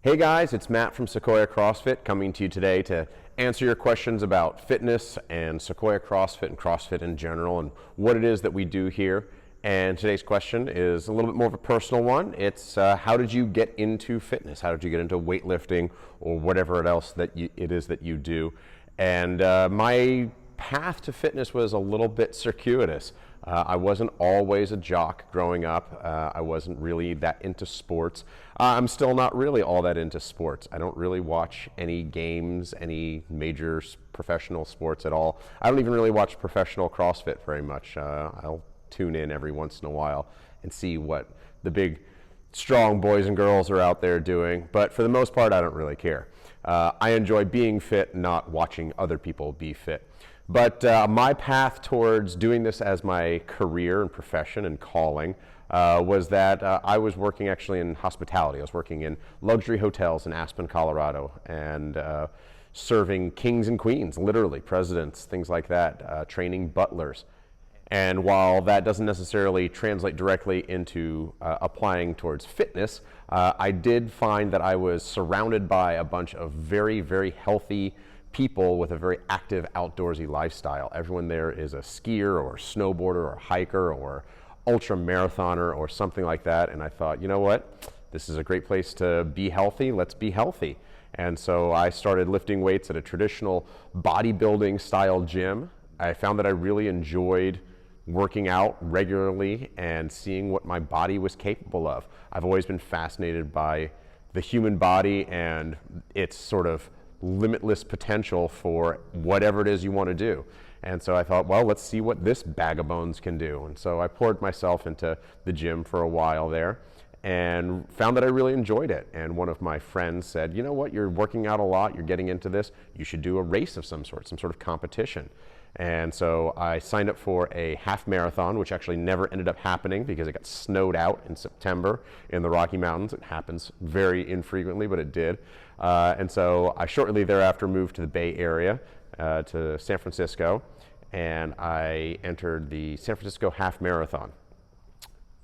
Hey guys, it's Matt from Sequoia CrossFit coming to you today to answer your questions about fitness and Sequoia CrossFit and CrossFit in general and what it is that we do here. And today's question is a little bit more of a personal one. It's how did you get into fitness? How did you get into weightlifting or whatever else that it is that you do? And my path to fitness was a little bit circuitous. I wasn't always a jock growing up. I wasn't really that into sports. I'm still not really all that into sports. I don't really watch any games, any major professional sports at all. I don't even really watch professional CrossFit very much. I'll tune in every once in a while and see what the big, strong boys and girls are out there doing. But for the most part, I don't really care. I enjoy being fit, not watching other people be fit. But my path towards doing this as my career and profession and calling was that I was working actually in hospitality. I was working in luxury hotels in Aspen, Colorado, and serving kings and queens, literally, presidents, things like that, training butlers. And while that doesn't necessarily translate directly into applying towards fitness, I did find that I was surrounded by a bunch of very, very healthy people with a very active outdoorsy lifestyle. Everyone there is a skier or a snowboarder or a hiker or ultra marathoner or something like that. And I thought, you know what? This is a great place to be healthy. Let's be healthy. And so I started lifting weights at a traditional bodybuilding style gym. I found that I really enjoyed working out regularly and seeing what my body was capable of. I've always been fascinated by the human body and its sort of limitless potential for whatever it is you want to do. And so I thought, well, let's see what this bag of bones can do. And so I poured myself into the gym for a while there and found that I really enjoyed it. And one of my friends said, you know what, you're working out a lot, you're getting into this, you should do a race of some sort of competition. And so I signed up for a half marathon, which actually never ended up happening because it got snowed out in September in the Rocky Mountains. It happens very infrequently, but it did. And so I shortly thereafter moved to the Bay Area, to San Francisco, and I entered the San Francisco half marathon.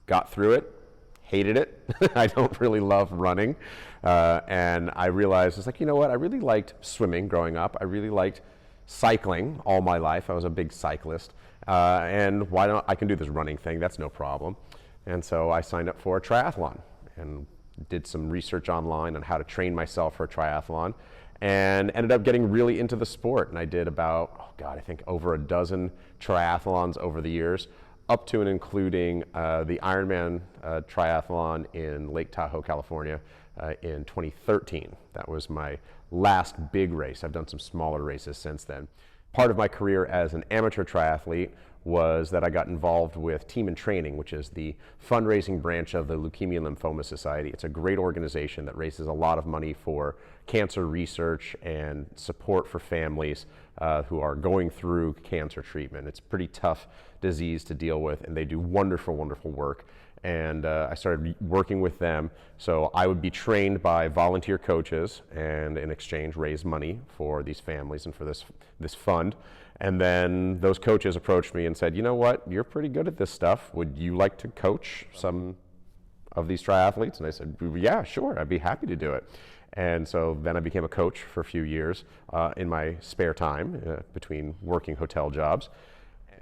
Got through it, hated it. I don't really love running. And I realized, it's like, you know what, I really liked swimming growing up. I really liked cycling all my life. I was a big cyclist. And why don't I can do this running thing, that's no problem. And so I signed up for a triathlon and did some research online on how to train myself for a triathlon and ended up getting really into the sport. And I did about, I think over a dozen triathlons over the years, up to and including the Ironman triathlon in Lake Tahoe, California in 2013. That was my last big race. I've done some smaller races since then. Part of my career as an amateur triathlete was that I got involved with Team in Training, which is the fundraising branch of the Leukemia and Lymphoma Society. It's a great organization that raises a lot of money for cancer research and support for families who are going through cancer treatment. It's a pretty tough disease to deal with, and they do wonderful, wonderful work. And I started working with them. So I would be trained by volunteer coaches and in exchange raise money for these families and for this fund. And then those coaches approached me and said, you know what, you're pretty good at this stuff. Would you like to coach some of these triathletes? And I said, yeah, sure, I'd be happy to do it. And so then I became a coach for a few years in my spare time between working hotel jobs.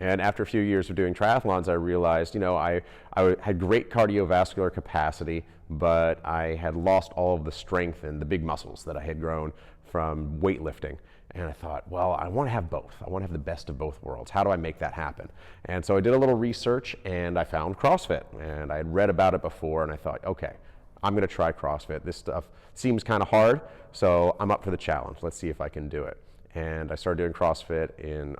And after a few years of doing triathlons, I realized, I had great cardiovascular capacity, but I had lost all of the strength and the big muscles that I had grown from weightlifting. And I thought, well, I want to have both. I want to have the best of both worlds. How do I make that happen? And so I did a little research and I found CrossFit. And I had read about it before and I thought, okay, I'm going to try CrossFit. This stuff seems kind of hard, so I'm up for the challenge. Let's see if I can do it. And I started doing CrossFit in,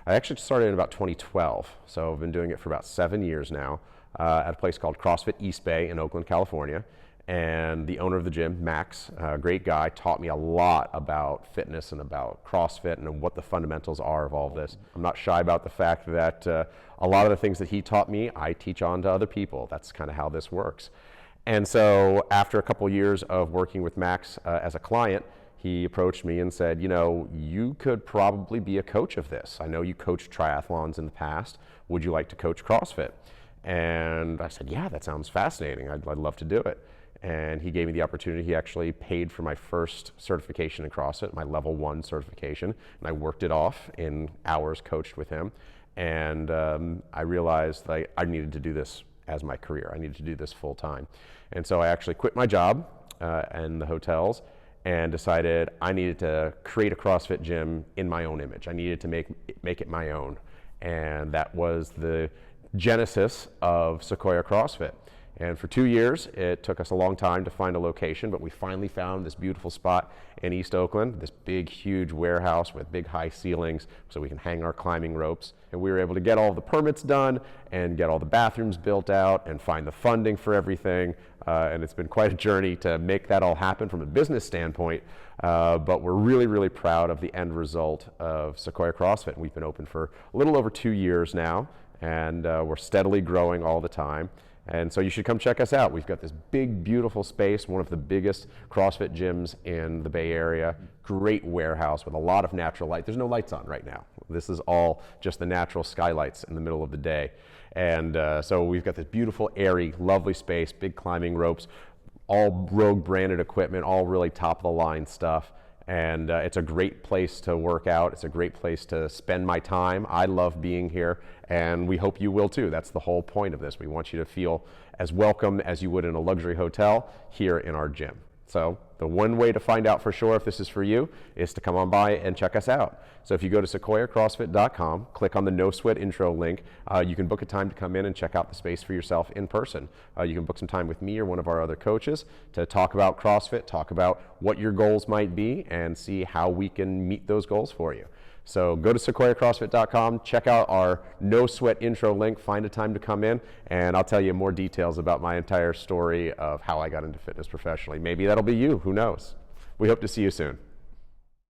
I actually started in about 2012. So I've been doing it for about 7 years now at a place called CrossFit East Bay in Oakland, California. And the owner of the gym, Max, a great guy, taught me a lot about fitness and about CrossFit and what the fundamentals are of all of this. I'm not shy about the fact that a lot of the things that he taught me, I teach on to other people. That's kind of how this works. And so after a couple years of working with Max as a client, he approached me and said, you could probably be a coach of this. I know you coached triathlons in the past. Would you like to coach CrossFit? And I said, yeah, that sounds fascinating. I'd love to do it. and he gave me the opportunity. He actually paid for my first certification in CrossFit, my level 1 certification, and I worked it off in hours coached with him. And I realized that I needed to do this as my career. I needed to do this full time. And so I actually quit my job in the hotels and decided I needed to create a CrossFit gym in my own image. I needed to make it my own. And that was the genesis of Sequoia CrossFit. And for 2 years, it took us a long time to find a location, but we finally found this beautiful spot in East Oakland, this big, huge warehouse with big, high ceilings so we can hang our climbing ropes. And we were able to get all the permits done and get all the bathrooms built out and find the funding for everything. And it's been quite a journey to make that all happen from a business standpoint. But we're really, really proud of the end result of Sequoia CrossFit. We've been open for a little over 2 years now, and we're steadily growing all the time. And so you should come check us out. We've got this big, beautiful space, one of the biggest CrossFit gyms in the Bay Area. Great warehouse with a lot of natural light. There's no lights on right now. This is all just the natural skylights in the middle of the day. And so we've got this beautiful, airy, lovely space, big climbing ropes, all Rogue branded equipment, all really top of the line stuff. And it's a great place to work out. It's a great place to spend my time. I love being here, and we hope you will too. That's the whole point of this. We want you to feel as welcome as you would in a luxury hotel here in our gym. So the one way to find out for sure if this is for you is to come on by and check us out. So if you go to sequoiacrossfit.com, click on the No Sweat Intro link, you can book a time to come in and check out the space for yourself in person. You can book some time with me or one of our other coaches to talk about CrossFit, talk about what your goals might be, and see how we can meet those goals for you. So go to sequoiacrossfit.com, check out our No Sweat Intro link, find a time to come in, and I'll tell you more details about my entire story of how I got into fitness professionally. Maybe that'll be you, who knows? We hope to see you soon.